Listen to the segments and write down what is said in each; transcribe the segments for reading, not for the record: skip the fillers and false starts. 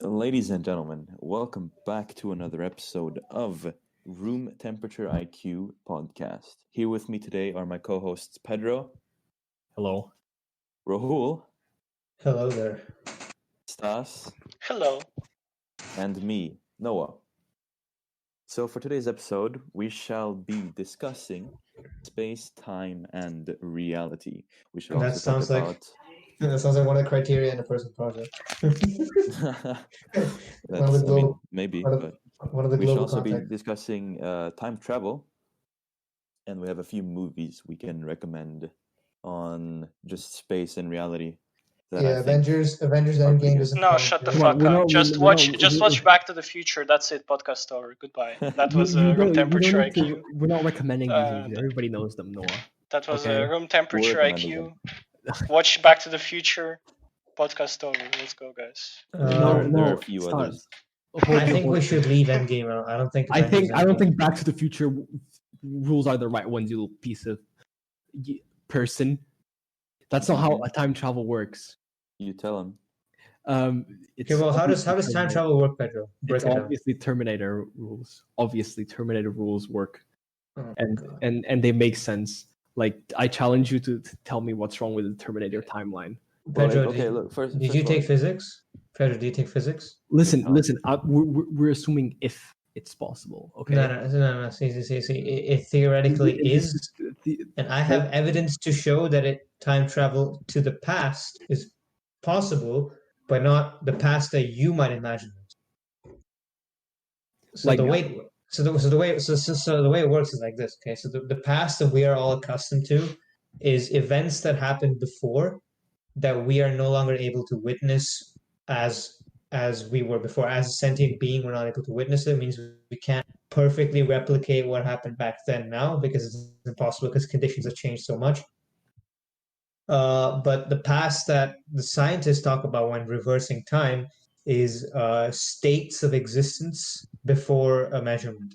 Ladies and gentlemen, welcome back to another episode of Room Temperature IQ podcast. Here with me today are my co hosts Pedro, Hello. Rahul, Hello there. Stas, Hello. and me, Noah. So, for today's episode, we shall be discussing space, time, and reality. We should And also that sounds talk like that sounds like one of the criteria in a personal project. about. One of the global, maybe, one of, but one of the we should global also be contacts. discussing time travel, and we have a few movies we can recommend on just space and reality. That I Yeah, think Avengers are pretty Endgame good. doesn't No, count. shut the right? Well, fuck we're up. not- Just we're watch not- just we- watch Back to the Future. That's it. Podcast over. Goodbye. That was you room don't- temperature need to- IQ. We're not recommending these Uh, movies. Everybody knows them, Noah. That was Okay. room temperature recommending IQ. Watch Back to the Future. Podcast over. Let's go, guys. There are a few others. I think we should leave Endgame out. I don't think. I Avengers don't Endgame- think Back to the Future rules are the right ones. You little piece of person. That's not how a time travel works. You tell him. It's Okay, well, how does obviously time Terminator. travel work, Pedro? Break It's it down. obviously Terminator rules. Obviously, Terminator rules work, Oh, and God. and they make sense. Like, I challenge you to tell me what's wrong with the Terminator timeline. Well, Pedro, okay, look. First, did you take physics? Pedro, do you take physics? Listen, No. listen. We're assuming if it's possible. Okay. No. See. It theoretically is, and I have evidence to show that time travel to the past is possible, but not the past that you might imagine. So Like- the way it works is like this. Okay, so the past that we are all accustomed to is events that happened before that we are no longer able to witness as we were before. As a sentient being, we're not able to witness it. It means we can't perfectly replicate what happened back then now because it's impossible because conditions have changed so much. But the past that the scientists talk about when reversing time is states of existence before a measurement.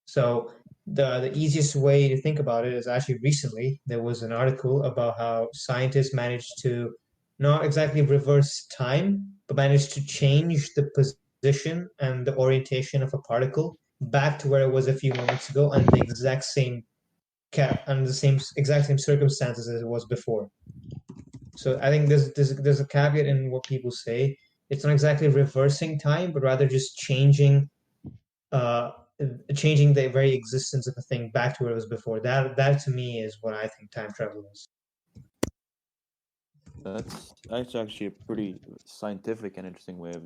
So the easiest way to think about it is actually recently there was an article about how scientists managed to not exactly reverse time, but managed to change the position and the orientation of a particle back to where it was a few moments ago under the exact same exact same circumstances as it was before. So I think there's a caveat in what people say. It's not exactly reversing time, but rather just changing the very existence of a thing back to where it was before. That to me is what I think time travel is. That's actually a pretty scientific and interesting way of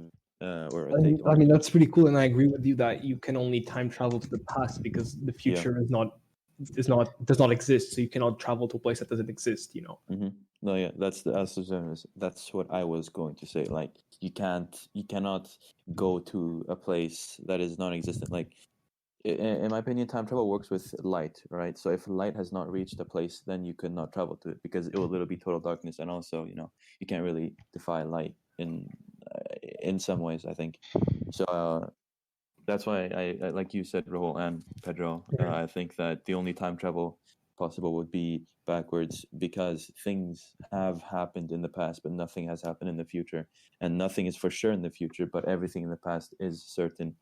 or a I take. mean, that's pretty cool, and I agree with you that you can only time travel to the past because the future does not exist. So you cannot travel to a place that doesn't exist. You know. No, yeah, that's what I was going to say. Like, you cannot go to a place that is non-existent. Like, in my opinion, time travel works with light, right? So if light has not reached a place, then you could not travel to it because it will literally be total darkness, and also, you can't really defy light in some ways, I think. So that's why I like you said, Rahul and Pedro. I think that the only time travel possible would be backwards because things have happened in the past, but nothing has happened in the future, and nothing is for sure in the future, but everything in the past is certain.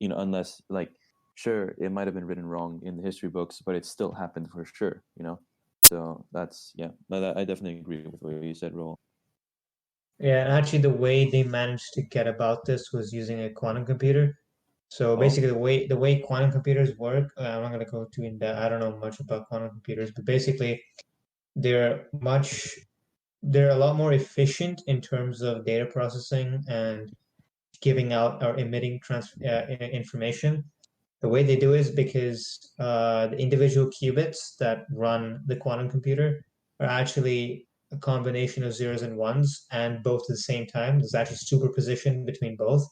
Unless, like, sure, it might have been written wrong in the history books, but it still happened for sure. So that's I definitely agree with what you said, Rahul. Yeah, and actually the way they managed to get about this was using a quantum computer. So basically, the way quantum computers work, I'm not going to go too in depth. I don't know much about quantum computers, but basically, they're a lot more efficient in terms of data processing and giving out or emitting information. The way they do is because the individual qubits that run the quantum computer are actually a combination of zeros and ones, and both at the same time. There's actually superposition between both.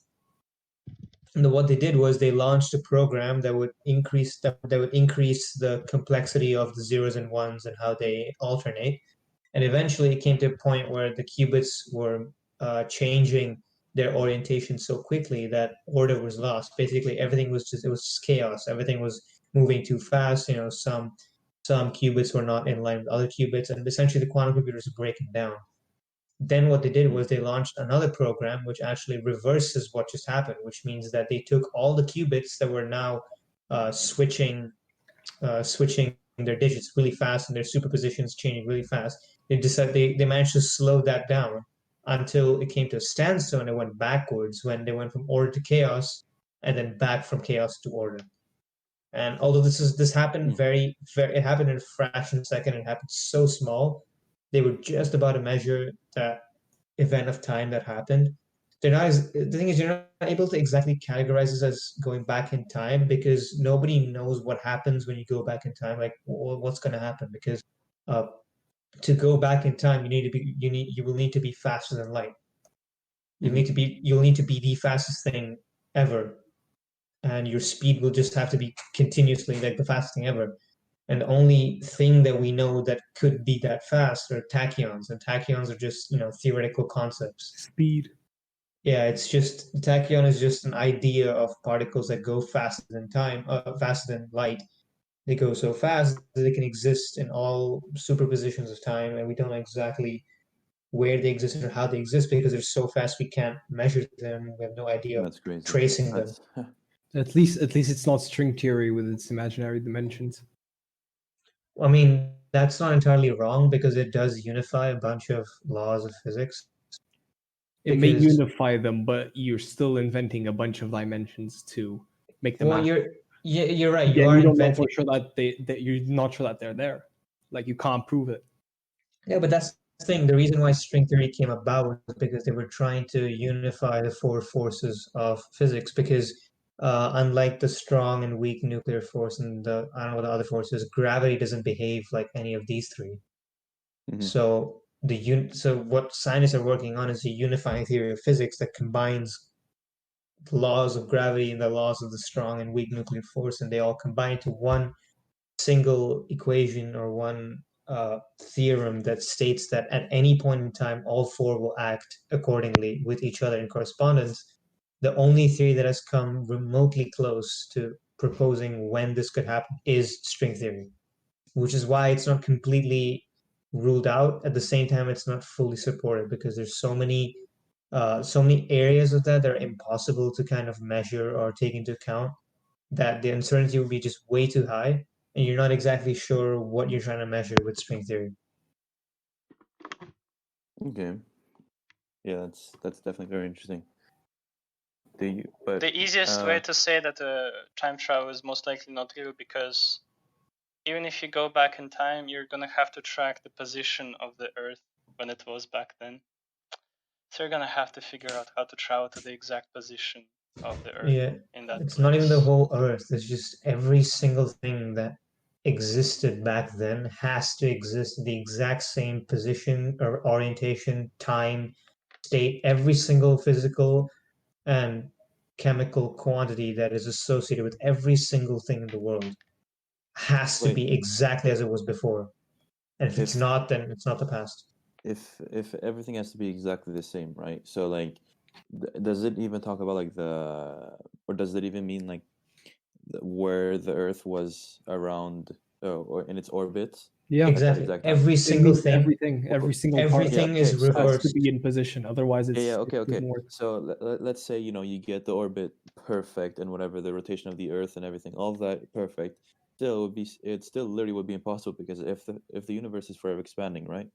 And what they did was they launched a program that would increase the complexity of the zeros and ones and how they alternate. And eventually, it came to a point where the qubits were changing their orientation so quickly that order was lost. Basically, everything was just chaos. Everything was moving too fast. Some qubits were not in line with other qubits, and essentially the quantum computers were breaking down. Then what they did was they launched another program which actually reverses what just happened, which means that they took all the qubits that were now switching their digits really fast and their superpositions changing really fast. They managed to slow that down until it came to a standstill and it went backwards when they went from order to chaos and then back from chaos to order. And although this happened it happened in a fraction of a second, it happened so small, they were just about to measure that event of time that happened. The thing is, you're not able to exactly categorize this as going back in time because nobody knows what happens when you go back in time, like what's going to happen. Because to go back in time, you will need to be faster than light. You'll need to be the fastest thing ever, and your speed will just have to be continuously like the fastest thing ever. And the only thing that we know that could be that fast are tachyons, and tachyons are just theoretical concepts. Speed. Yeah, it's just tachyon is just an idea of particles that go faster than faster than light. They go so fast that they can exist in all superpositions of time, and we don't know exactly where they exist or how they exist because they're so fast we can't measure them. We have no idea of tracing them. At least it's not string theory with its imaginary dimensions. I mean, that's not entirely wrong because it does unify a bunch of laws of physics. It may unify them, but you're still inventing a bunch of dimensions to make them. Well, you're right. You don't know for sure that you're not sure that they're there. Like you can't prove it. Yeah, but that's the thing. The reason why string theory came about was because they were trying to unify the four forces of physics. Because unlike the strong and weak nuclear force and the other forces, gravity doesn't behave like any of these three. Mm-hmm. So what scientists are working on is a unifying theory of physics that combines the laws of gravity and the laws of the strong and weak nuclear force, and they all combine to one single equation or one theorem that states that at any point in time, all four will act accordingly with each other in correspondence. The only theory that has come remotely close to proposing when this could happen is string theory, which is why it's not completely ruled out. At the same time, it's not fully supported because there's so many areas of that are impossible to kind of measure or take into account that the uncertainty would be just way too high, and you're not exactly sure what you're trying to measure with string theory. Okay. Yeah, that's definitely very interesting. The easiest way to say that time travel is most likely not real, because even if you go back in time, you're going to have to track the position of the Earth when it was back then. So you're going to have to figure out how to travel to the exact position of the Earth in that It's place. not even the whole Earth. It's just every single thing that existed back then has to exist in the exact same position or orientation, time, state. Every single physical and chemical quantity that is associated with every single thing in the world has to be exactly as it was before. And if it's not, then it's not the past. If everything has to be exactly the same, right? So like, does it even talk about like or does it even mean like where the Earth was around or in its orbit? Yeah, exactly. Every single thing, everything is reversed to be in position. Otherwise, it's okay. So let's say you get the orbit perfect and whatever, the rotation of the Earth and everything, all that perfect. Still, it still literally would be impossible, because if the universe is forever expanding, right?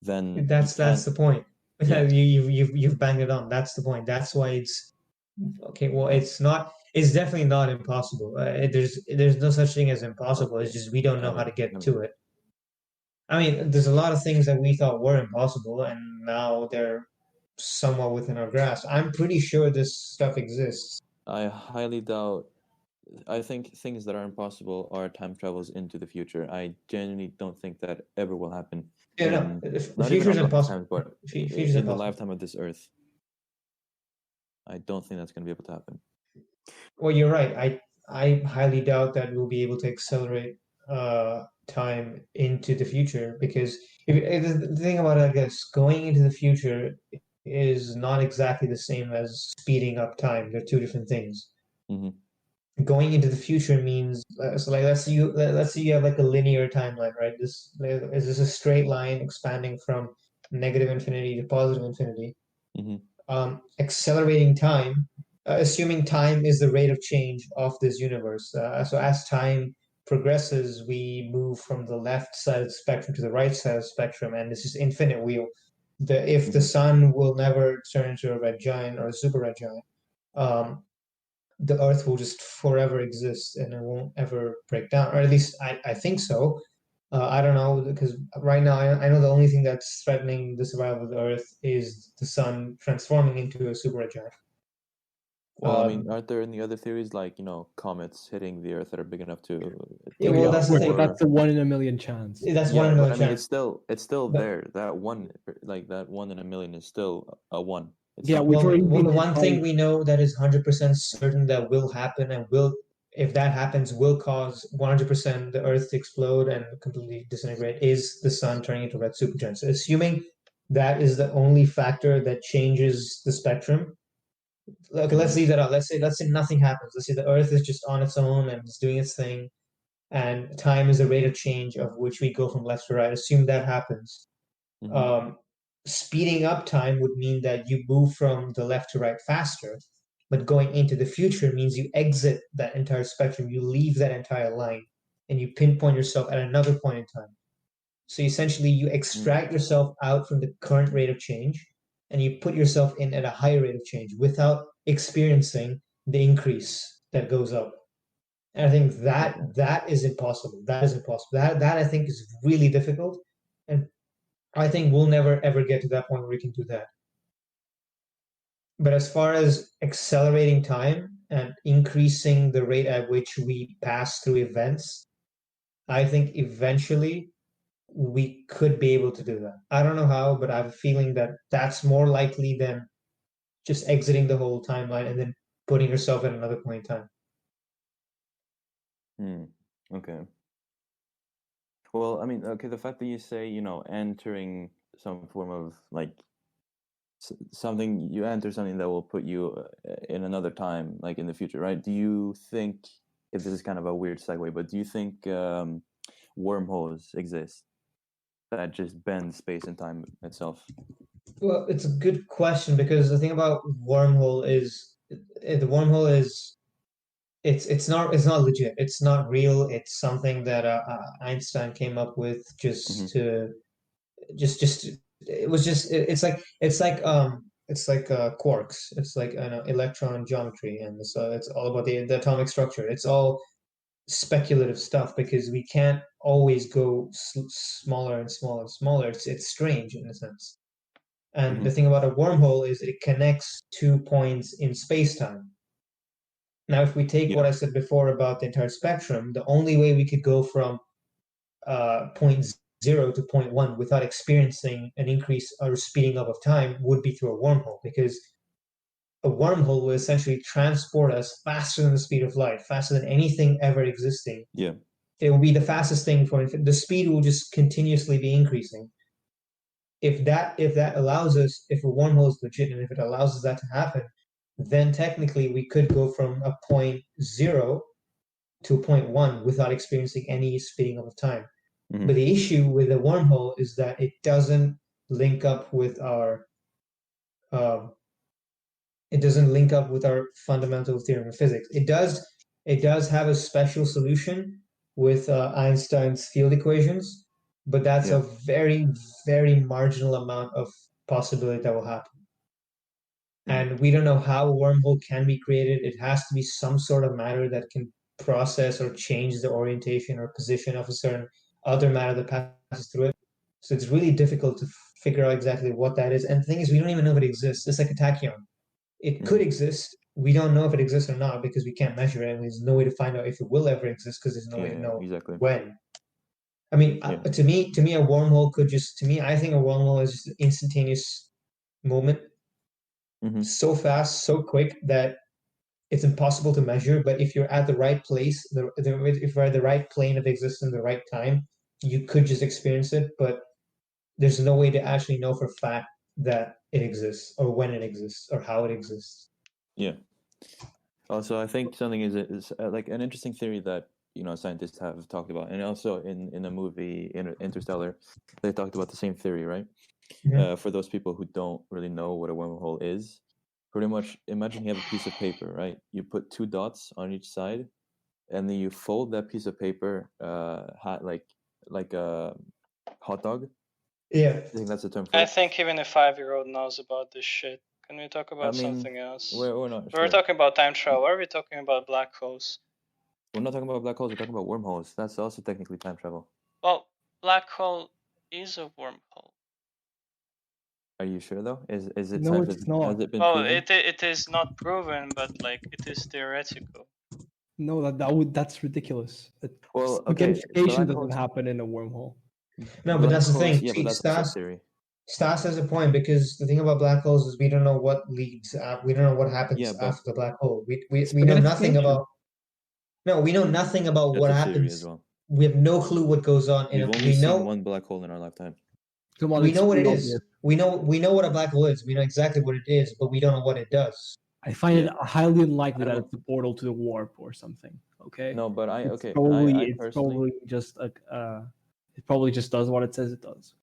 Then that's the point. Yeah. You've banged it on. That's the point. That's why it's okay. Well, it's not. It's definitely not impossible. There's no such thing as impossible. It's just we don't know how to get to it. I mean, there's a lot of things that we thought were impossible, and now they're somewhat within our grasp. I'm pretty sure this stuff exists. I highly doubt. I think things that are impossible are time travels into the future. I genuinely don't think that ever will happen. Yeah, the future is impossible. But in the lifetime of this Earth, I don't think that's going to be able to happen. Well, you're right. I highly doubt that we'll be able to accelerate time into the future, because the thing about it, I guess, going into the future is not exactly the same as speeding up time. They're two different things. Mm-hmm. Going into the future means so like let's say you have like a linear timeline, right? This is a straight line expanding from negative infinity to positive infinity, Mhm. accelerating time, assuming time is the rate of change of this universe. So as time progresses, we move from the left side of the spectrum to the right side of the spectrum, and this is infinite wheel. If the Mhm. sun will never turn into a red giant or a super red giant, the Earth will just forever exist and it won't ever break down, or at least I think so. I don't know, because right now I know the only thing that's threatening the survival of the Earth is the sun transforming into a super red giant. Well, I Um, mean, aren't there any other theories like, comets hitting the Earth that are big enough to Yeah, take well, it that's out? the But thing. that's a 1 in a million chance. That's Yeah, one in a but million I mean, chance. it's still But- there. That one, like that 1 in a million, is still a one. It's Yeah, not- we've already Well, been the one hit thing by- we know that is 100% certain that will happen and will, if that happens, will cause 100% the Earth to explode and completely disintegrate is the sun turning into red supergiant. So assuming that is the only factor that changes the spectrum. Okay, let's leave that out. Let's say nothing happens. Let's say the Earth is just on its own and it's doing its thing, and time is the rate of change of which we go from left to right. Assume that happens. Mhm. Speeding up time would mean that you move from the left to right faster, but going into the future means you exit that entire spectrum, you leave that entire line, and you pinpoint yourself at another point in time. So essentially, you extract yourself out from the current rate of change, and you put yourself in at a higher rate of change without experiencing the increase that goes up. And I think that is impossible. That is impossible. That I think is really difficult, and I think we'll never ever get to that point where we can do that. But as far as accelerating time and increasing the rate at which we pass through events, I think eventually we could be able to do that. I don't know how, but I have a feeling that that's more likely than just exiting the whole timeline and then putting yourself at another point in time. Okay. Well, I mean, okay, the fact that you say, entering some form of like something, you enter something that will put you in another time, like in the future, right? Do you think, if this is kind of a weird segue, but do you think wormholes exist that just bend space and time itself? Well, it's a good question because the thing about wormhole is the wormhole is it's not legit. It's not real. It's something that Einstein came up with just to just it was just it's like quarks. It's like electron geometry, and so it's all about the atomic structure. It's all speculative stuff because we can't always go smaller and smaller and smaller. It's strange in a sense. And the thing about a wormhole is it connects 2 points in space-time. Now, if we take what I said before about the entire spectrum, the only way we could go from point 0 to point 1 without experiencing an increase or speeding up of time would be through a wormhole, because a wormhole will essentially transport us faster than the speed of light, faster than anything ever existing. Yeah. It will be the fastest thing for the speed will just continuously be increasing. If that allows us, if a wormhole is legit and if it allows us that to happen, then technically we could go from a point 0 to a point 1 without experiencing any speeding up of time. But the issue with a wormhole is that it doesn't link up with our fundamental theorem of physics. It does have a special solution with Einstein's field equations, but that's a very, very marginal amount of possibility that will happen. And we don't know how a wormhole can be created. It has to be some sort of matter that can process or change the orientation or position of a certain other matter that passes through it. So it's really difficult to figure out exactly what that is. And the thing is, we don't even know if it exists. It's like a tachyon. It could exist. We don't know if it exists or not because we can't measure it, and there's no way to find out if it will ever exist because there's no way to know when. I mean, to me, a wormhole could just. To me, I think a wormhole is just an instantaneous moment, so fast, so quick that it's impossible to measure. But if you're at the right place, if you're at the right plane of existence, the right time, you could just experience it. But there's no way to actually know for a fact that it exists or when it exists or how it exists. Yeah. Also, I think something is like an interesting theory that scientists have talked about, and also in a movie Interstellar, they talked about the same theory, right? Mhm. For those people who don't really know what a wormhole is, pretty much imagine you have a piece of paper, right? You put two dots on each side, and then you fold that piece of paper, like a hot dog. Yeah. I think that's the term for I it. think even a 5-year-old knows about this shit. Can we talk about something else? We're not We're sure. talking about time travel. Or are we talking about black holes? We're not talking about black holes. We're talking about wormholes. That's also technically time travel. Well, black hole is a wormhole. Are you sure though? Is it No, scientific? it's not. Has it been Well, proven? it is not proven, but like it is theoretical. No, that's ridiculous. Well, okay, Spaghettification black doesn't holes. happen in a wormhole. No, but Black that's the holes, thing. yeah, but See, that's a Stas subtheory. Stas has a point because the thing about black holes is we don't know what leads up. We don't know what happens Yeah, but after the black hole. We know nothing Spaghettification. about. No, we know nothing about that's what a theory as happens. well. We have no clue what goes on in We've it. only We seen know one black hole in our lifetime. Come on, we it's know what it pretty is. obvious. We know what a black hole is. We know exactly what it is, but we don't know what it does. I find Yeah. it highly unlikely I that don't- it's a portal to the warp or something. Okay. No, but I It's probably just it probably just does what it says it does.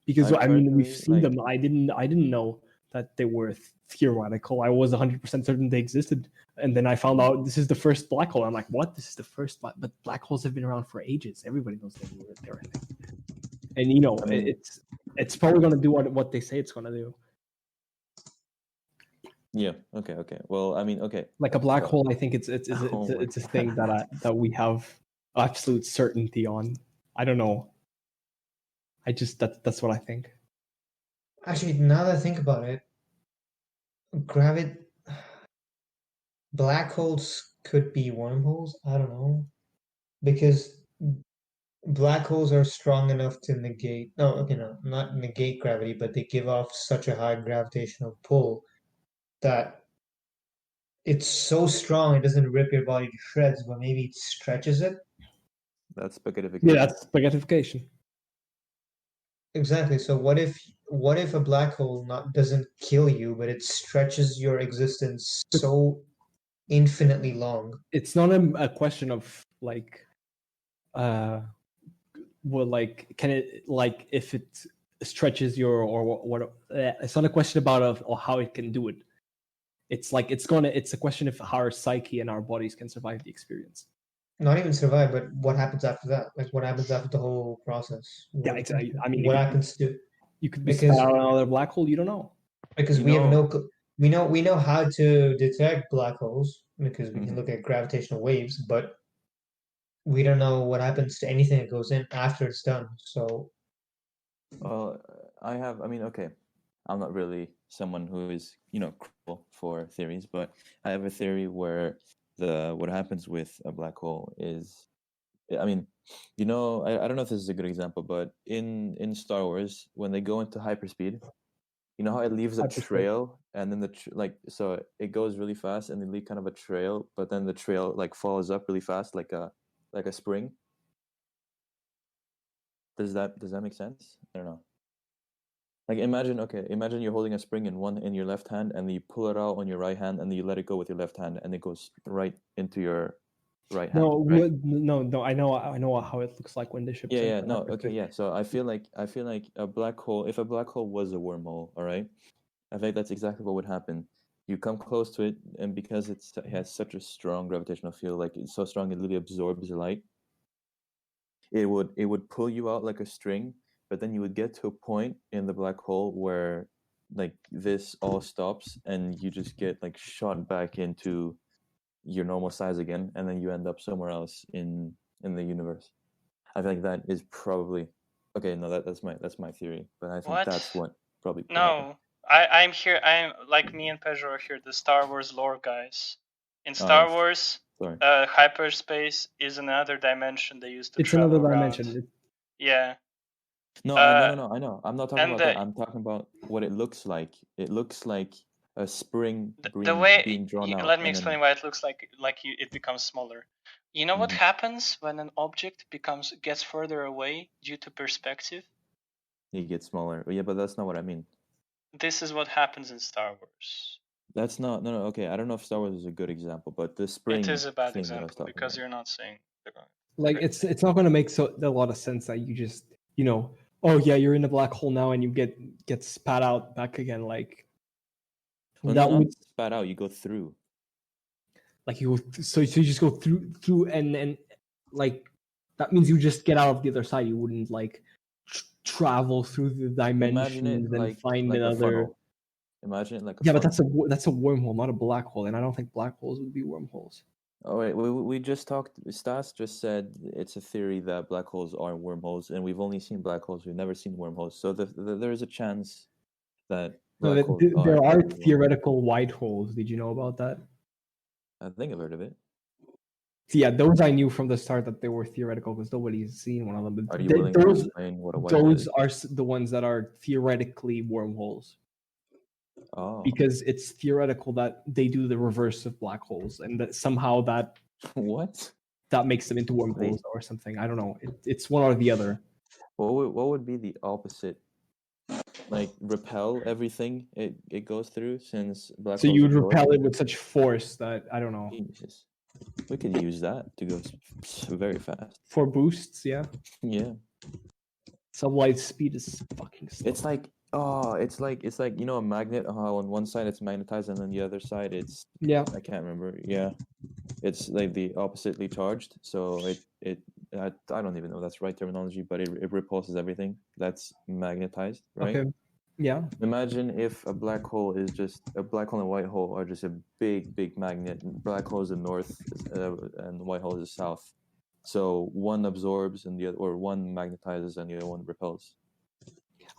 Because I I mean we've personally, seen them. I didn't know that they were theoretical. I was 100% certain they existed, and then I found out this is the first black hole. I'm like, what? This is the first but black holes have been around for ages. Everybody knows they were there. I think. And I mean, it's probably gonna do what they say it's gonna do. yeah, okay. Well, I mean, okay. Like a black Well, hole, I think it's oh my a thing that we have absolute certainty on. I don't know. I just that's what I think. Actually, now that I think about it, black holes could be wormholes. I don't know, because black holes are strong enough to negate. No, okay, no, not negate gravity, but they give off such a high gravitational pull that it's so strong it doesn't rip your body to shreds, but maybe it stretches it. that's spaghettification. Yeah, that's spaghettification. Exactly. So what if a black hole not doesn't kill you, but it stretches your existence so infinitely long? It's not a question of like well, like can it like if it stretches your or what it's not a question about or how it can do it. It's like it's a question of how our psyche and our bodies can survive the experience. Not even survive, but what happens after that? Like what happens after the whole process? Yeah, exactly. I mean, what happens to you could be because spit out another black hole. You don't know. because You we have know- no we know how to detect black holes because we can Mhm. look at gravitational waves, but we don't know what happens to anything that goes in after it's done. So Well, I mean, okay, I'm not really someone who is, cruel for theories, but I have a theory where what happens with a black hole is, I mean, I don't know if this is a good example, but in Star Wars, when they go into hyperspeed, you know how it leaves a Hyperspeed. trail, and then so it goes really fast, and they leave kind of a trail, but then the trail like follows up really fast, like a spring. Does that make sense? I don't know. Like imagine you're holding a spring in your left hand, and then you pull it out on your right hand, and then you let it go with your left hand, and it goes right into your right hand. No, right? no. I know how it looks like when the ship. Yeah. No. Okay. Yeah. So I feel like a black hole. If a black hole was a wormhole, all right, I think that's exactly what would happen. You come close to it, and because it has such a strong gravitational field, like it's so strong, it literally absorbs the light. It would pull you out like a string, but then you would get to a point in the black hole where like this all stops, and you just get like shot back into your normal size again, and then you end up somewhere else in the universe. I think that is probably okay. No, that's my theory, but I think What? that's what probably could happen. No, I'm here. I'm like me and Pedro are here, the Star Wars lore guys. In Star Wars, Sorry. hyperspace is another dimension they use to It's travel another around. dimension. Yeah. No, no. I know. I'm not talking and about that. I'm talking about what it looks like. It looks like a spring the way being drawn out. let me and explain then, why it looks like it becomes smaller. You know what Mhm. happens when an object gets further away due to perspective? it gets smaller. Yeah, but that's not what I mean. This is what happens in Star Wars. That's not. No. Okay, I don't know if Star Wars is a good example, but the spring. It is a bad thing that I was example talking because about. you're not saying they're going. Like Okay. it's not going to make a lot of sense that you just oh yeah, you're in a black hole now and you get spat out back again. Like Well, that no, would not spat out. You go through. like so you just go through and like that means you just get out of the other side. You wouldn't like travel through the dimensions Imagine it and like find a another. funnel. Imagine it like a Yeah, but funnel. that's a wormhole, not a black hole, and I don't think black holes would be wormholes. Oh wait, we just talked. Stas just said it's a theory that black holes are wormholes, and we've only seen black holes. We've never seen wormholes. So there is a chance that No, black holes there are wormholes. theoretical white holes. Did you know about that? I think I've heard of it. So yeah, those I knew from the start that they were theoretical because nobody's seen one of them. But Are you willing to those explain what a white hole those is? are the ones that are theoretically wormholes Oh, because it's theoretical that they do the reverse of black holes and that somehow that what? makes them into wormholes or something. I don't know. It's one or the other. What would be the opposite? Like repel everything it goes through, since black So holes you would are repel going. it with such force that I don't know. Jesus, we could use that to go very fast. For boosts, yeah. Yeah, Sublight speed is fucking slow. it's like a magnet. How on one side it's magnetized and on the other side it's I can't remember. Yeah, it's like the oppositely charged. So I don't even know if that's right terminology, but it repulses everything that's magnetized, right? Okay. Yeah. Imagine if a black hole and a white hole are just a big magnet. Black hole is the north, and white hole is the south. So one absorbs and the other, or one magnetizes and the other one repels.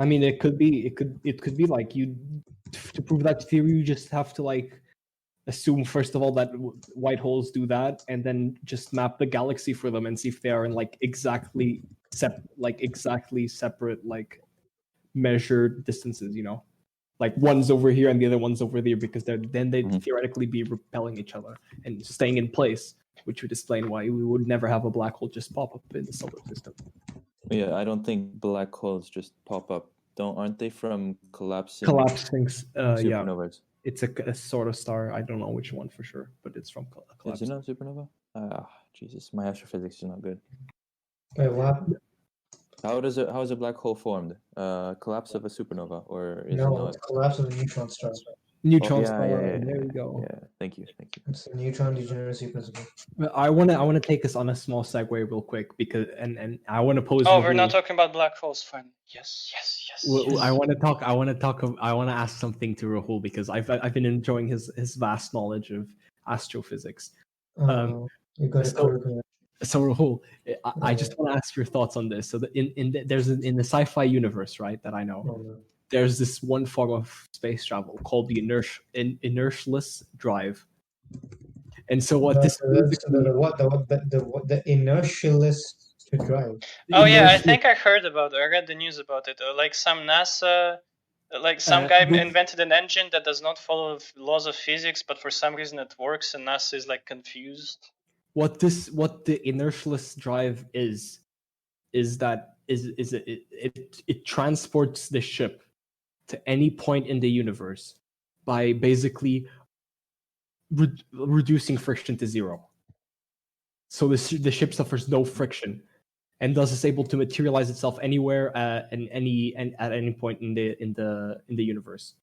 I mean, it could be like to prove that theory, you just have to like assume first of all that white holes do that, and then just map the galaxy for them and see if they are in like exactly separate like measured distances. Like one's over here and the other one's over there, because they'd theoretically be repelling each other and staying in place, which would explain why we would never have a black hole just pop up in the solar system. Yeah, I don't think black holes just pop up. Aren't they from collapsing Yeah. supernovas? It's a sort of star. I don't know which one for sure, but it's from collapse. Is it not supernova? Jesus, my astrophysics is not good. Wait, what? How is a black hole formed? Collapse of a supernova, or is it No, not? it's collapse of a neutron star. Neutron yeah, star. yeah, There we go. Yeah, thank you. It's a neutron degeneracy principle. I want to take us on a small segue real quick because and I want to pose. Oh, we're not talking about black holes. Fine. Yes. I want to ask something to Rahul because I've been enjoying his vast knowledge of astrophysics. You got it. So Rahul, I just want to ask your thoughts on this. So in the sci-fi universe, right, that I know, there's this one form of space travel called the inertialess drive. And so what the inertialess drive. Oh yeah, I think I heard about it. I read the news about it. Like some NASA, like some guy invented an engine that does not follow laws of physics, but for some reason it works, and NASA is like confused. What the inertialess drive is that it transports the ship to any point in the universe by basically reducing friction to zero. So the ship suffers no friction, and thus is able to materialize itself anywhere at any point in the universe.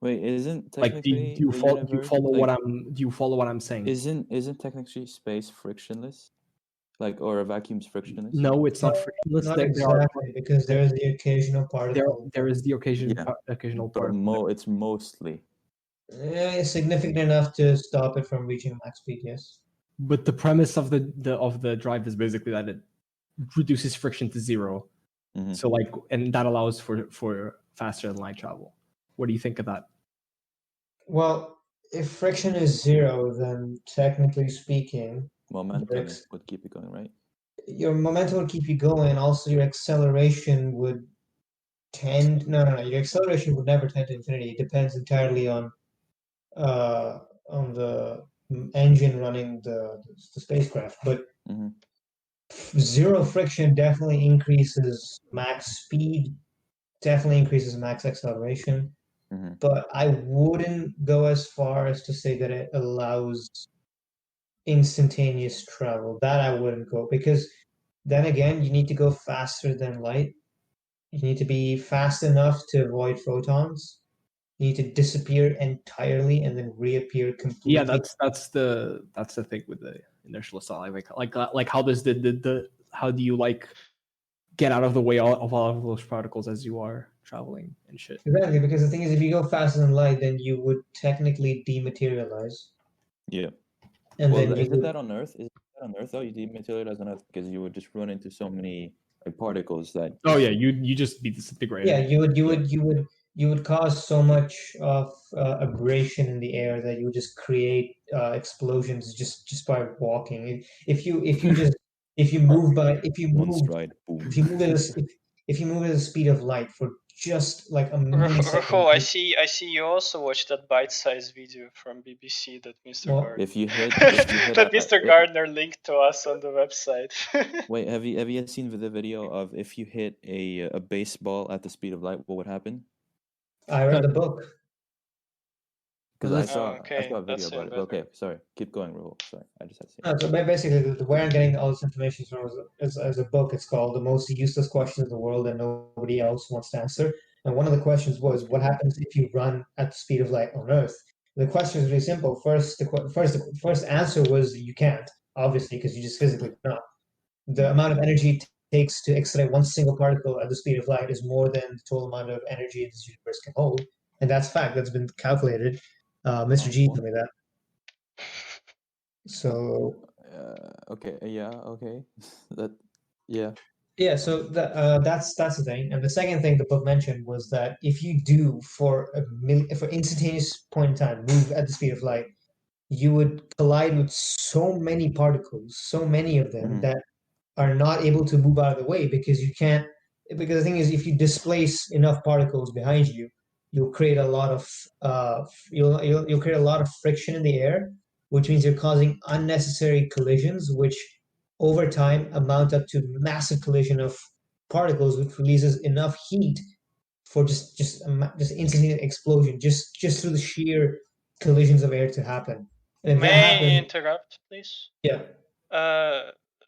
Wait, isn't do technically you follow what I'm saying? Isn't technically space frictionless? Or a vacuum's frictionless? No, it's not frictionless. Not exactly, because there is the occasional particle. There is the occasional particle. But it's mostly. Significant enough to stop it from reaching max speed, yes. But the premise of the drive is basically that it reduces friction to zero. Mm-hmm. So and that allows for faster than light travel. What do you think of that? Well, if friction is zero, then technically speaking, momentum would keep you going, right? Your momentum would keep you going. Also, your acceleration would tend. No. Your acceleration would never tend to infinity. It depends entirely on the engine running the spacecraft. But zero friction definitely increases max speed. Definitely increases max acceleration. But I wouldn't go as far as to say that it allows instantaneous travel. That I wouldn't go, because then again, you need to go faster than light. You need to be fast enough to avoid photons. You need to disappear entirely and then reappear completely. Yeah, that's the thing with the inertial assault. Like how does the how do you like get out of the way of all of those particles as you are traveling and shit? Exactly, because the thing is, if you go faster than light, then you would technically dematerialize, Yeah. and Well, then you is it would. that on Earth? Is it that on Earth though? You dematerialize on Earth because you would just run into so many like particles that. Oh yeah, you just be disintegrated. Yeah, you would cause so much of abrasion in the air that you would just create explosions just by walking. If you move by One stride, boom. if you move if you move at the speed of light for just like a millisecond. Ruho, I see you also watched that bite-sized video from BBC that Mr. Well, Gardner If you hit that Mr. Gardner linked to us on the website. Wait, have you seen the video of if you hit a baseball at the speed of light, what would happen? I read the book. Because I Let's- saw okay, a video that's about it. even Okay, sorry. Keep going, Rahul. Sorry, I just had to say. No, so basically, the where I'm getting all this information from is a book. It's called "The Most Useless Questions in the World That Nobody Else Wants to Answer." And one of the questions was, "What happens if you run at the speed of light on Earth?" The question is really simple. The first answer was you can't, obviously, because you just physically cannot. The amount of energy it takes to excite one single particle at the speed of light is more than the total amount of energy this universe can hold, and that's fact. That's been calculated. Mr. G told me that. So Okay, yeah, okay. That, yeah. yeah, so that's the thing. And the second thing the book mentioned was that if you do for for instantaneous point in time move at the speed of light, you would collide with so many particles, so many of them Mhm. that are not able to move out of the way because you can't. Because the thing is, if you displace enough particles behind you, you'll create a lot of you'll create a lot of friction in the air, which means you're causing unnecessary collisions, which over time amount up to massive collision of particles, which releases enough heat for just instantaneous explosion, just through the sheer collisions of air to happen. And if that May I happens, interrupt, please? yeah,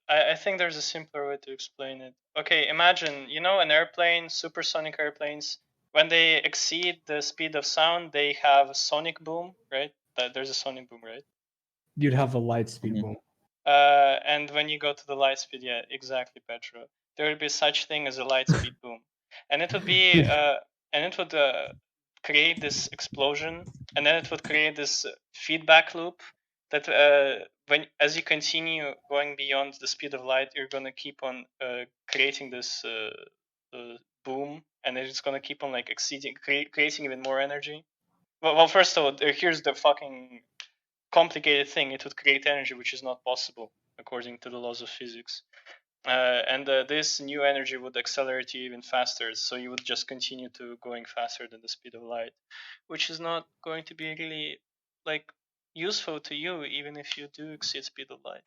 I think there's a simpler way to explain it. Okay, imagine, you know, an airplane, supersonic airplanes, when they exceed the speed of sound, they have a sonic boom, right? There's a sonic boom, right? You'd have a light speed Mhm. boom. And when you go to the light speed, yeah, exactly, Petro. There would be such thing as a light speed boom, and it would be create this explosion, and then it would create this feedback loop that when as you continue going beyond the speed of light, you're gonna keep on creating this boom, and it's gonna keep on like exceeding, creating even more energy. Well, first of all, here's the fucking complicated thing. It would create energy which is not possible according to the laws of physics. And this new energy would accelerate you even faster, so you would just continue to going faster than the speed of light, which is not going to be really like useful to you even if you do exceed speed of light.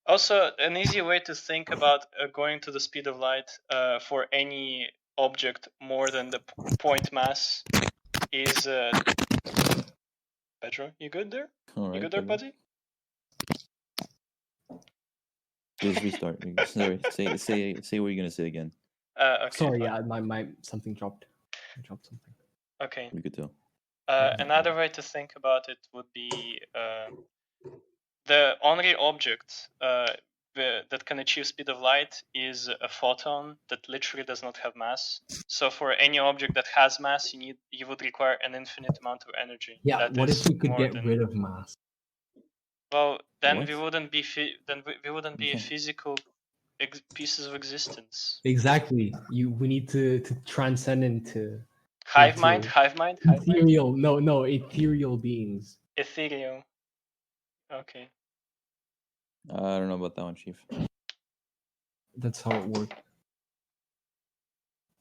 Also, an easy way to think about going to the speed of light for any object more than the point mass is Pedro, you good there? All You right, good there, Pedro. buddy? Just restart. Sorry, say what you're gonna say again. Okay. Sorry, fine. yeah, my something dropped. I dropped something. Okay. We could tell. Another way to think about it would be the only object that can achieve speed of light is a photon that literally does not have mass. So for any object that has mass, you would require an infinite amount of energy. Yeah, That what is if we could more get than... rid of mass? Well, then What? we wouldn't be we wouldn't be Yeah. physical pieces of existence. Exactly. We need to transcend into Hive mind. ethereal. No, ethereal beings. Ethereum. Okay. I don't know about that one, Chief. That's how it works.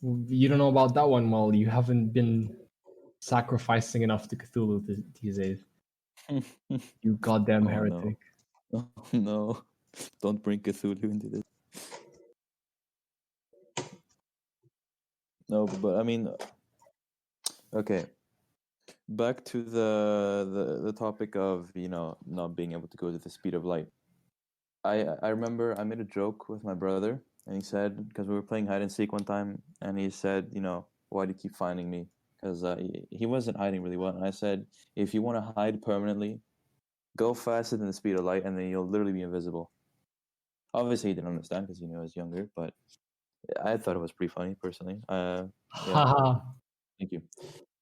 You don't know about that one, Mal. You haven't been sacrificing enough to Cthulhu these days. You goddamn Oh, heretic. no. Oh, no. Don't bring Cthulhu into this. No, but I mean, okay. back to the topic of not being able to go to the speed of light. I remember I made a joke with my brother, and he said, because we were playing hide and seek one time, and he said, why do you keep finding me? Because he wasn't hiding really well, and I said, if you want to hide permanently, go faster than the speed of light, and then you'll literally be invisible. Obviously, he didn't understand because I was younger, but I thought it was pretty funny personally. Yeah. Haha. Thank you.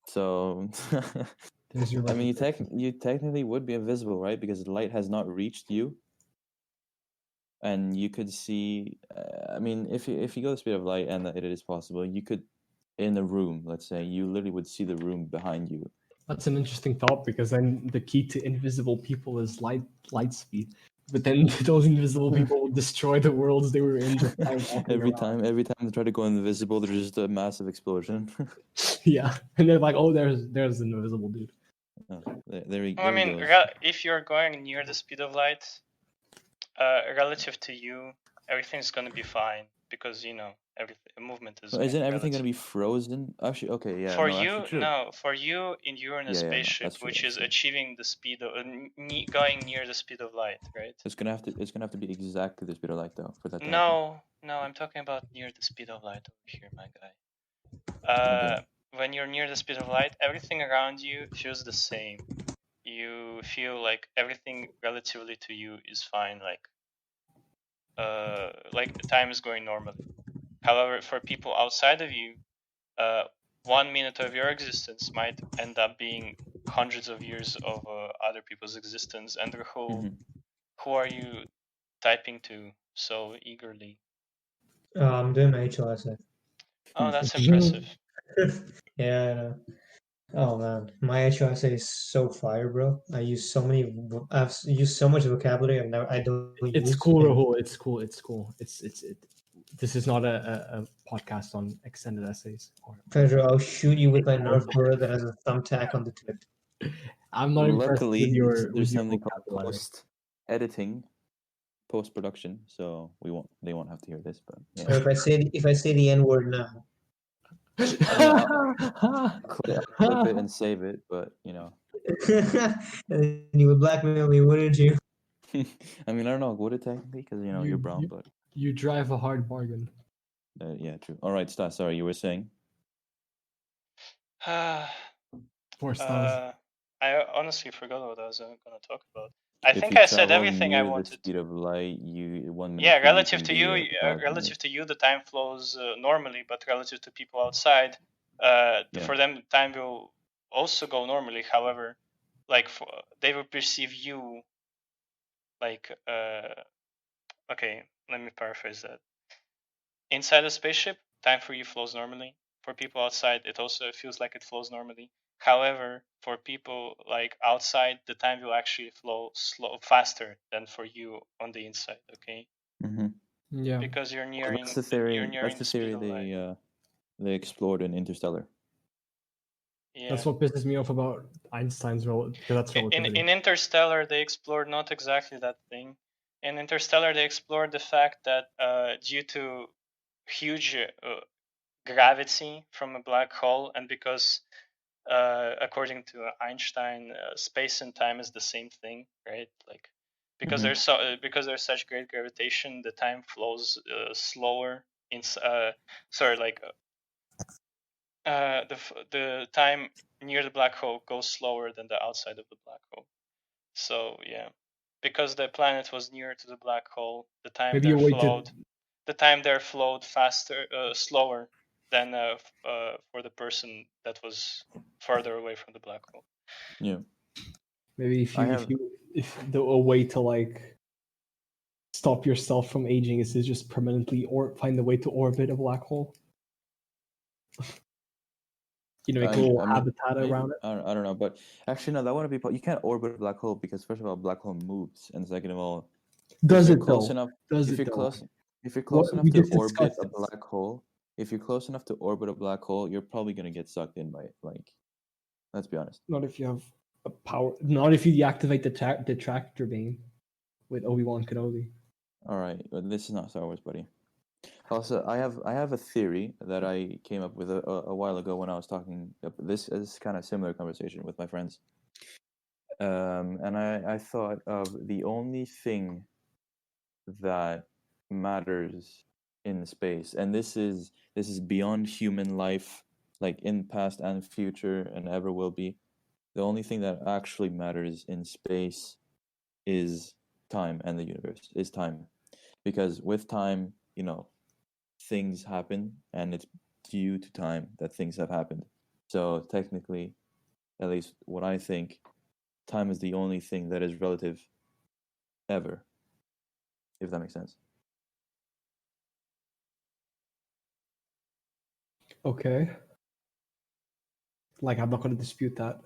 So, There's your I mean, reputation. you technically would be invisible, right? Because the light has not reached you, and you could see. I mean, if you go the speed of light, and it is possible, you could, in a room, let's say, you literally would see the room behind you. That's an interesting thought, because then the key to invisible people is light speed. But then those invisible people will destroy the worlds they were in just by walking every around. time they try to go invisible, there's just a massive explosion. Yeah, and they're like, "Oh, there's an invisible dude." Oh, there he Well, I there he mean, goes. if you're going near the speed of light, relative to you, everything's gonna be fine because everything movement is. Well, isn't everything relative. gonna be frozen? Actually, okay, yeah, For no, you, actually, true. no. For you, you're in a Yeah, no, spaceship, that's true, which that's is true. achieving the speed of going near the speed of light, right? It's gonna have to be exactly the speed of light though for that to happen. No, I'm talking about near the speed of light over here, my guy. Okay. When you're near the speed of light, everything around you feels the same. You feel like everything relatively to you is fine, like the time is going normally. However, for people outside of you, 1 minute of your existence might end up being hundreds of years of other people's existence. And who are you typing to so eagerly? I'm doing my HLSA. Oh, that's impressive. Yeah, I know. Oh man, my HLSA is so fire, bro. I've used so much vocabulary I don't It's use. cool, Rahul. It's cool. This is not a podcast on extended essays. Pedro, I'll shoot you with my Nerf burr that has a thumbtack on the tip. I'm not impressed Luckily, with your there's something vocabulary. called post production, so they won't have to hear this. But yeah. So if I say the N word now, I'll clip it and save it, but and you would blackmail me, wouldn't you? I mean, I don't know, would it technically? Because you're brown, but you drive a hard bargain. yeah, true. All right, Stas, sorry, you were saying. Poor Stas. I honestly forgot what I was going to talk about. I If think you I said travel everything I near wanted. the speed of light, you 1 minute. Yeah, for you relative can to be you, 1,000 years. the time flows normally, but relative to people outside, for them, time will also go normally. However, they will perceive you like. Okay, let me paraphrase that. Inside a spaceship, time for you flows normally. For people outside, it also feels like it flows normally. However, for people like outside, the time will actually flow faster than for you on the inside. Okay. Mm-hmm. Yeah. Because you're nearing. That's the theory. You're nearing That's the theory they explored in Interstellar. Yeah. That's what pisses me off about Einstein's relativity. In Interstellar, they explored not exactly that thing. In Interstellar, they explored the fact that due to huge gravity from a black hole, and because according to Einstein, space and time is the same thing, right? Like because there's such great gravitation, the time flows slower. The time near the black hole goes slower than the outside of the black hole. So yeah, because the planet was near to the black hole, the time there flowed faster, slower than for the person that was further away from the black hole. Yeah. Maybe if a way to like stop yourself from aging is to just permanently find a way to orbit a black hole. Make a little habitat around it. I don't know, but actually, no, that wouldn't be. You can't orbit a black hole because first of all, a black hole moves, and second of all, if you're close enough to orbit a black hole, you're probably gonna get sucked in by it. Like, let's be honest. Not if you have a power. Not if you deactivate the tractor beam with Obi-Wan Kenobi. All right, but this is not Star Wars, buddy. Also, I have a theory that I came up with a while ago when I was talking. This is kind of similar conversation with my friends. And I thought of the only thing that matters in space, and this is beyond human life, like in past and future and ever will be. The only thing that actually matters in space is time, and the universe is time, because with time, things happen, and it's due to time that things have happened. So technically, at least what I think, time is the only thing that is relative ever, if that makes sense. Okay. Like, I'm not going to dispute that.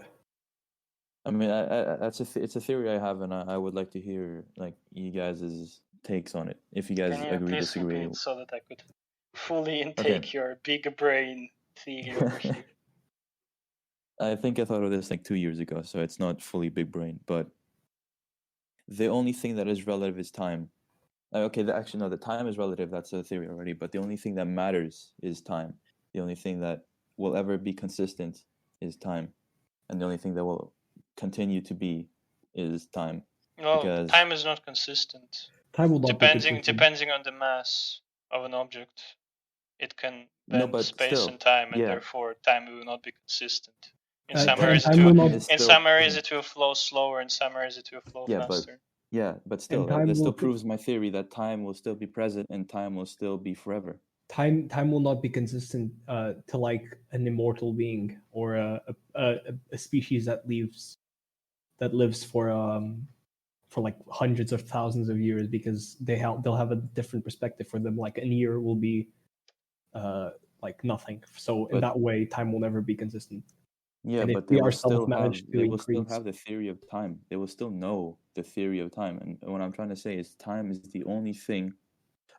I mean, it's a theory I have, and I would like to hear like you guys' takes on it. If you guys Can you agree, please disagree. repeat so that I could fully intake your big brain theory over here? I think I thought of this like 2 years ago, so it's not fully big brain. But the only thing that is relative is time. Okay, actually no, the time is relative. That's a theory already. But the only thing that matters is time. The only thing that will ever be consistent is time, and the only thing that will continue to be is time. No, Because time is not consistent. Time will not be consistent. Depending on the mass of an object, it can No, bend but space still, and time, and yeah. therefore time will not be consistent. In Time- some time- areas, time will not- is in still- some areas it will flow slower, in some areas it will flow Yeah, faster. but still, time that still will- proves my theory that time will still be present and time will still be forever. Time will not be consistent to like an immortal being or a species that lives for like hundreds of thousands of years, because they'll have a different perspective. For them, like a year will be like nothing. So in But- that way, time will never be consistent. Yeah, And if but we they will ourselves still have manage to increase- the theory of time. They will still know the theory of time. And what I'm trying to say is time is the only thing.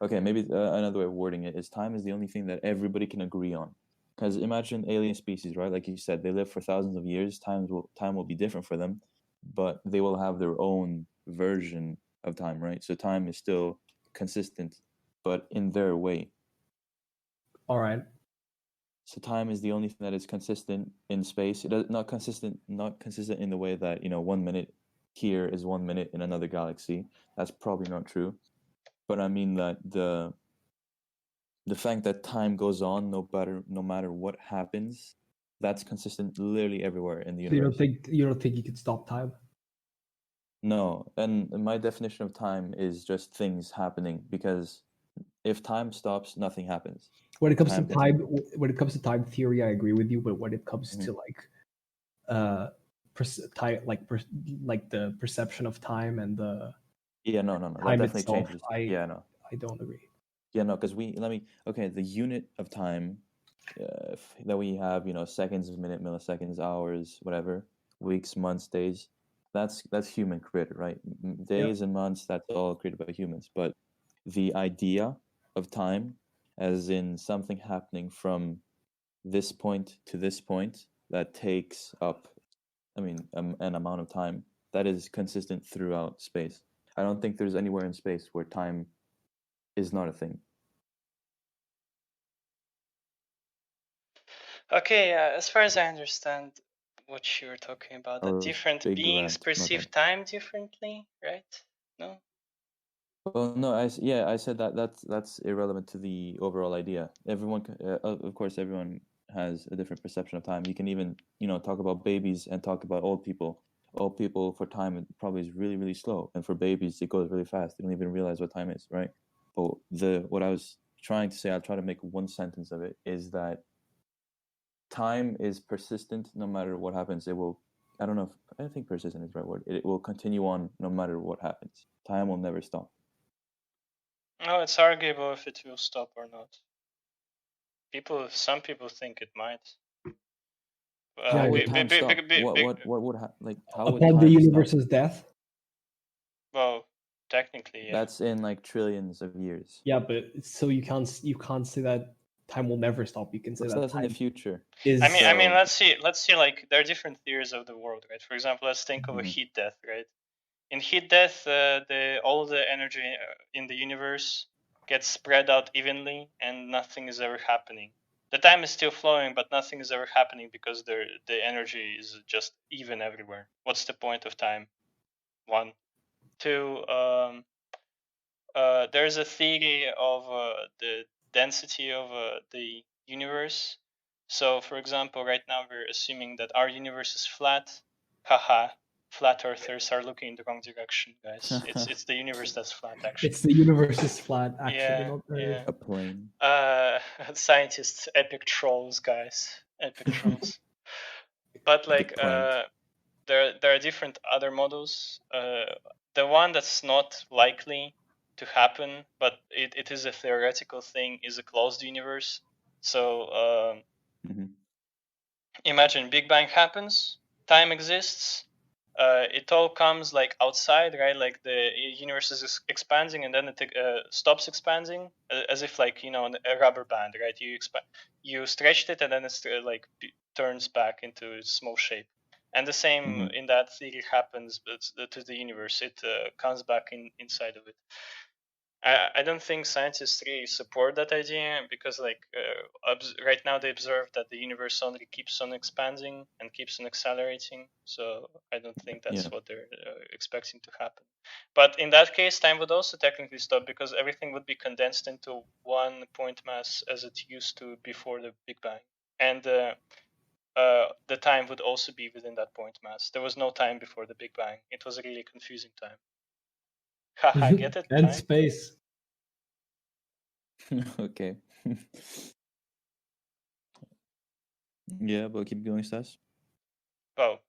Okay, maybe another way of wording it is time is the only thing that everybody can agree on. Because imagine alien species, right? Like you said, they live for thousands of years. Time will be different for them, but they will have their own version of time, right? So time is still consistent, but in their way. All right. So time is the only thing that is consistent in space. It is not consistent in the way that 1 minute here is 1 minute in another galaxy. That's probably not true. But I mean that the fact that time goes on no matter what happens, that's consistent literally everywhere in the So universe. you don't think you could stop time? No, and my definition of time is just things happening, because if time stops, nothing happens. When it comes Time to time, when it comes to time theory, I agree with you. But when it comes Mhm. to like the perception of time and the Yeah, no, that time definitely itself, changes. I don't agree. Yeah, no, because the unit of time that we have, seconds, minute, milliseconds, hours, whatever, weeks, months, days, that's human created, right? Days and months, that's all created by humans. But the idea of time, as in something happening from this point to this point, that takes up, an amount of time, that is consistent throughout space. I don't think there's anywhere in space where time is not a thing. Okay, as far as I understand what you're talking about, that different big beings rant, my perceive bad. time differently, right? No? Well, no, I said that's irrelevant to the overall idea. Everyone, of course, everyone has a different perception of time. You can even, talk about babies and talk about old people. Old people, for time, it probably is really, really slow, and for babies, it goes really fast. They don't even realize what time is, right? But what I was trying to say, I'll try to make one sentence of it, is that time is persistent no matter what happens. It will. I don't know if I think persistent is the right word. It will continue on no matter what happens. Time will never stop. No, it's arguable if it will stop or not. Some people think it might. How would Yeah, time stop? What would like? How would upon the time stop? universe's death. Well, technically, yeah. That's in like trillions of years. Yeah, but so you can't say that time will never stop. You can say But that that's in time the future. is. I mean, So- let's see. Like, there are different theories of the world, right? For example, let's think of a Mhm. heat death, right? In heat death, all the energy in the universe gets spread out evenly and nothing is ever happening. The time is still flowing, but nothing is ever happening because the energy is just even everywhere. What's the point of time? One. Two, there's a theory of the density of the universe. So, for example, right now we're assuming that our universe is flat. Haha, flat earthers are looking in the wrong direction, guys. It's the universe that's flat, actually. It's the universe is flat, actually. Yeah, Not yeah. A plane. Scientists, epic trolls, guys, epic trolls. But like, point. there are different other models. The one that's not likely to happen, but it is a theoretical thing, is a closed universe. So Mhm. imagine Big Bang happens, time exists, it all comes like outside, right? Like the universe is expanding and then it stops expanding, as if like, you know, a rubber band, right? You stretched it and then it's like turns back into its small shape. And the same Mhm. in that theory happens to the universe. It comes back inside of it. I don't think scientists really support that idea because, like, right now they observe that the universe only keeps on expanding and keeps on accelerating. So I don't think that's Yeah. what they're expecting to happen. But in that case, time would also technically stop because everything would be condensed into one point mass as it used to before the Big Bang, and the time would also be within that point mass. There was no time before the Big Bang. It was a really confusing time. Haha, get it? and Time? space. Okay. Yeah, but keep going, Stas. Oh,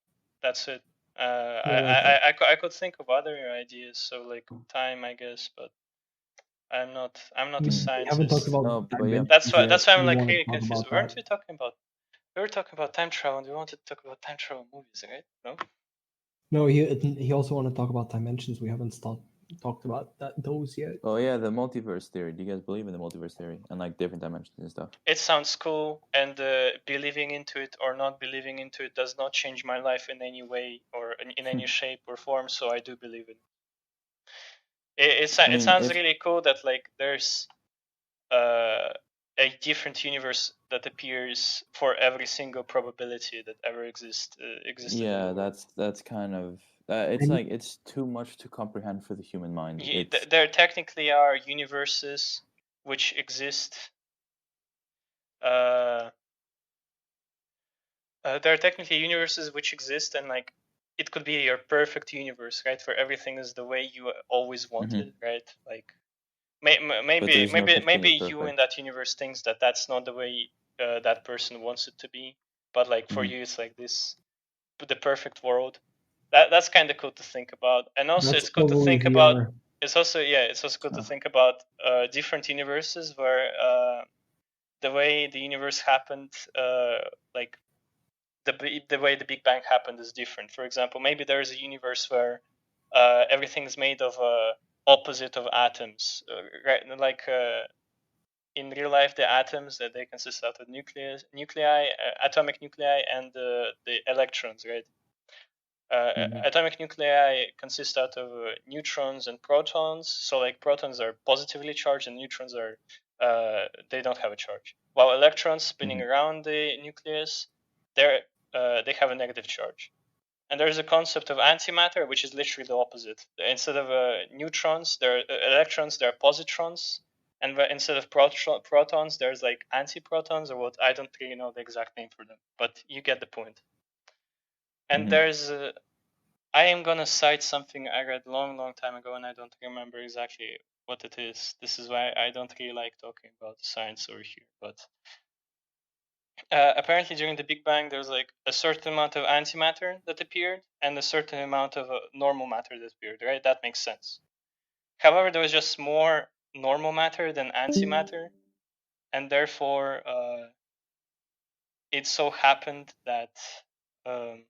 that's it. Yeah, like I could think of other ideas, so like time, I guess, but I'm not a we haven't talked scientist. about No, but yeah. That's why dimensions yet. I'm We like want to really talk confused. about Weren't that. we talking about? We were talking about time travel, and we wanted to talk about time travel movies, right? No. No, he also want to talk about dimensions. We haven't talked about those yet. Oh yeah, the multiverse theory. Do you guys believe in the multiverse theory and like different dimensions and stuff? It sounds cool, and believing into it or not believing into it does not change my life in any way or in any shape or form. So I do believe in it. I It mean, sounds if really cool that like there's a different universe that appears for every single probability that ever existed in the yeah, world. that's kind of it's And- like it's too much to comprehend for the human mind. It's There technically are universes which exist. There are technically universes which exist, and like it could be your perfect universe, right? Where everything is the way you always wanted, right? Like but there's no such thing maybe as you in perfect. that universe thinks that that's not the way that person wants it to be, but like for Mhm. you it's like this, the perfect world. That's kind of cool to think about, and also That's it's good to probably think about. VR. It's also good to Oh. think about different universes where the way the universe happened, like the way the Big Bang happened is different. For example, maybe there is a universe where everything is made of opposite of atoms, right? Like in real life, the atoms that they consist out of nuclei, atomic nuclei, and the electrons, right? Mhm. Atomic nuclei consist out of neutrons and protons. So like protons are positively charged and neutrons are they don't have a charge. While electrons spinning Mhm. around the nucleus, they have a negative charge. And there's a concept of antimatter, which is literally the opposite. Instead of neutrons, there are electrons, there are positrons, and instead of protons, there's like antiprotons, or what, I don't really know the exact name for them, but you get the point. And Mhm. there's I am gonna cite something I read long time ago, and I don't remember exactly what it is. This is why I don't really like talking about science over here. But apparently, during the Big Bang, there's like a certain amount of antimatter that appeared, and a certain amount of normal matter that appeared. Right? That makes sense. However, there was just more normal matter than antimatter, and therefore, it so happened that um,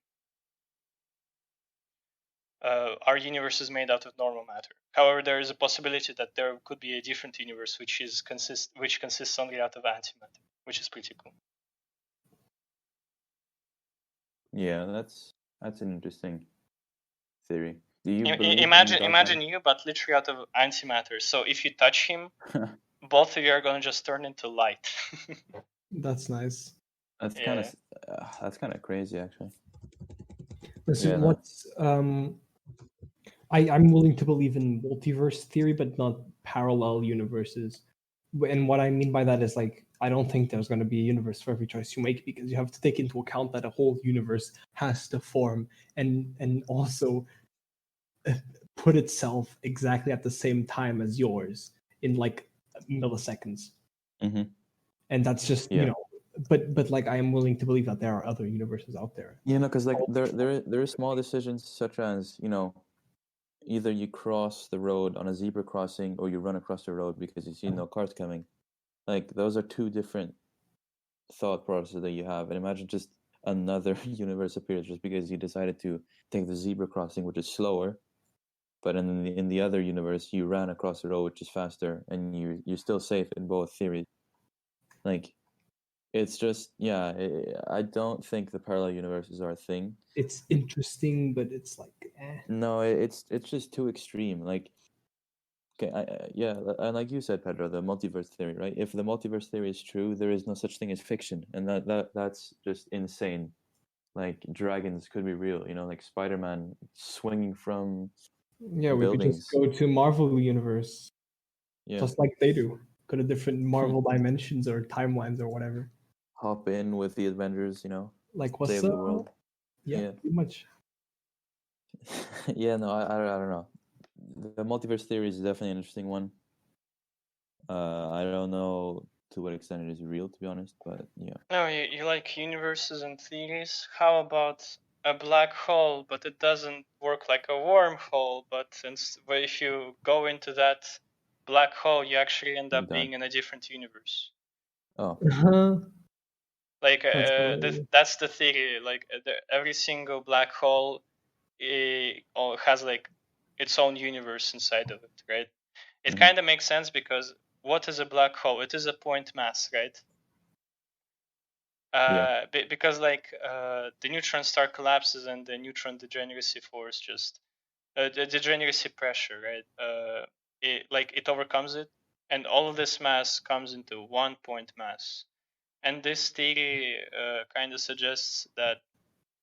our universe is made out of normal matter. However, there is a possibility that there could be a different universe which consists only out of antimatter, which is pretty cool. Yeah, that's an interesting theory. Do you I- believe in imagine dark imagine you, but literally out of antimatter. So if you touch him, both of you are gonna just turn into light. That's nice. That's Yeah. kind of crazy, actually. Listen, Yeah, no. what's I'm willing to believe in multiverse theory, but not parallel universes. And what I mean by that is like I don't think there's going to be a universe for every choice you make, because you have to take into account that a whole universe has to form and also put itself exactly at the same time as yours in like milliseconds. Mhm. And that's just Yeah. but like I am willing to believe that there are other universes out there. You know, because like there are small decisions such as, you know, either you cross the road on a zebra crossing or you run across the road because you see no cars coming. Like those are two different thought processes that you have. And imagine just another universe appears just because you decided to take the zebra crossing, which is slower, but in the other universe you ran across the road, which is faster, and you're still safe in both theories. Like it's just I don't think the parallel universes are a thing. It's interesting, but it's like No, it's just too extreme. Like, okay, and like you said, Pedro, the multiverse theory, right? If the multiverse theory is true, there is no such thing as fiction, and that's just insane. Like dragons could be real, you know, like Spider-Man swinging from yeah, we could just buildings. go to Marvel universe Yeah, just like they do. Go to different Marvel dimensions or timelines or whatever. hop in with the Avengers, you know, Like what's save the world. Yeah, Yeah. pretty much. Yeah, no, I don't know. The multiverse theory is definitely an interesting one. I don't know to what extent it is real, to be honest, but yeah. No, you like universes and theories. How about a black hole, but it doesn't work like a wormhole, but where if you go into that black hole, you actually end You up die. being in a different universe. Oh, Like That's hilarious. that's the theory. Like every single black hole has like its own universe inside of it, right? It Mhm. kind of makes sense because what is a black hole? It is a point mass, right? Yeah. Because like the neutron star collapses and the neutron degeneracy force just the degeneracy pressure, right? It overcomes it, and all of this mass comes into one point mass. And this theory kind of suggests that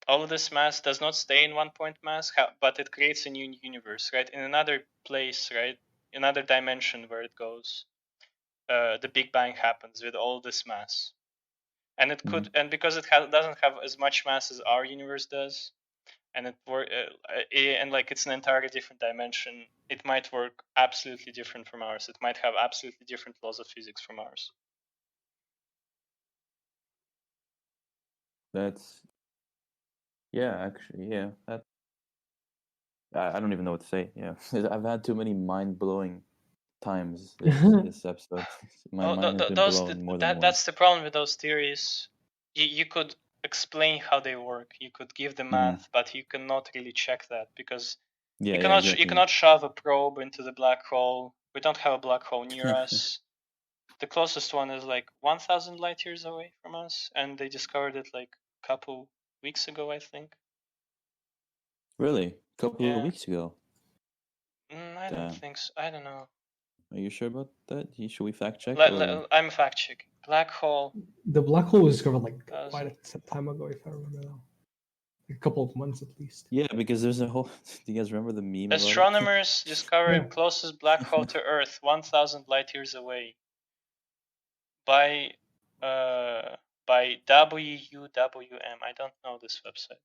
all of this mass does not stay in one point mass, but it creates a new universe, right? In another place, right? Another dimension where it goes. The Big Bang happens with all this mass, and it could, and because it doesn't have as much mass as our universe does, and and like it's an entirely different dimension, it might work absolutely different from ours. It might have absolutely different laws of physics from ours. That's actually, that I don't even know what to say. Yeah, I've had too many mind-blowing times this episode. My mind has been blown more than once. That's the problem with those theories. You could explain how they work. You could give the math, but you cannot really check that because Yeah, you yeah, cannot exactly. you cannot shove a probe into the black hole. We don't have a black hole near us. The closest one is like 1,000 light years away from us, and they discovered it like a couple weeks ago, I think. Really? A couple Yeah. of weeks ago. I don't Damn. think so. I don't know. Are you sure about that? Should we fact check? I'm fact checking. Black hole. The black hole was discovered like Thousand. quite a time ago, if I remember now. A couple of months at least. Yeah, because there's a whole. Do you guys remember the meme? About it? Astronomers discovered Yeah. closest black hole to Earth 1,000 light years away by WUWM. I don't know this website.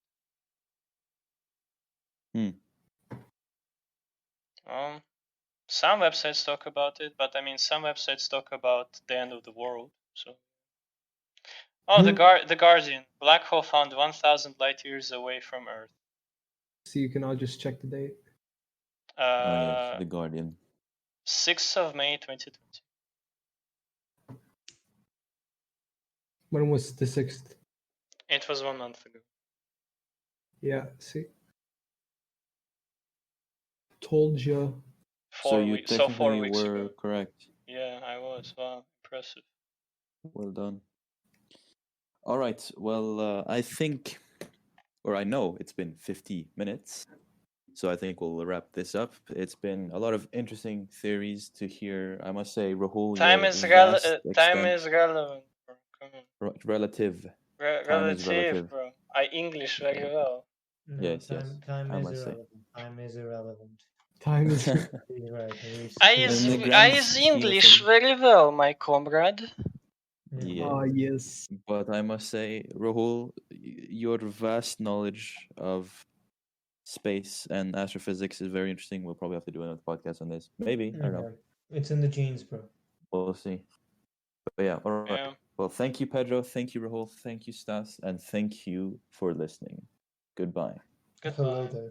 Some websites talk about it, but I mean, some websites talk about the end of the world. So, the Guardian, black hole found 1,000 light years away from Earth. So you can now just check the date. Yes, the Guardian. 6th of May 2020. When was the 6th? It was 1 month ago. Yeah, see. Told you. So you technically 4 weeks were ago. correct. Yeah, I was. Wow, impressive. Well done. All right. Well, I think, or I know it's been 50 minutes. So I think we'll wrap this up. It's been a lot of interesting theories to hear. I must say, Rahul, Time your is vast time extent- is relevant, bro. Come on. relative. Time is Relative, relative. bro. I English very well. No, Yes, time I is must say. irrelevant. Time is irrelevant. Time is. He's right. I In the is grand scheme of English things. very well, my comrade. Yeah. Yes. But I must say, Rahul, your vast knowledge of space and astrophysics is very interesting. We'll probably have to do another podcast on this. Maybe. I don't know. It's in the genes, bro. We'll see. But yeah, all right. Yeah. Well, thank you, Pedro. Thank you, Rahul. Thank you, Stas. And thank you for listening. Goodbye. Hello Goodbye. there.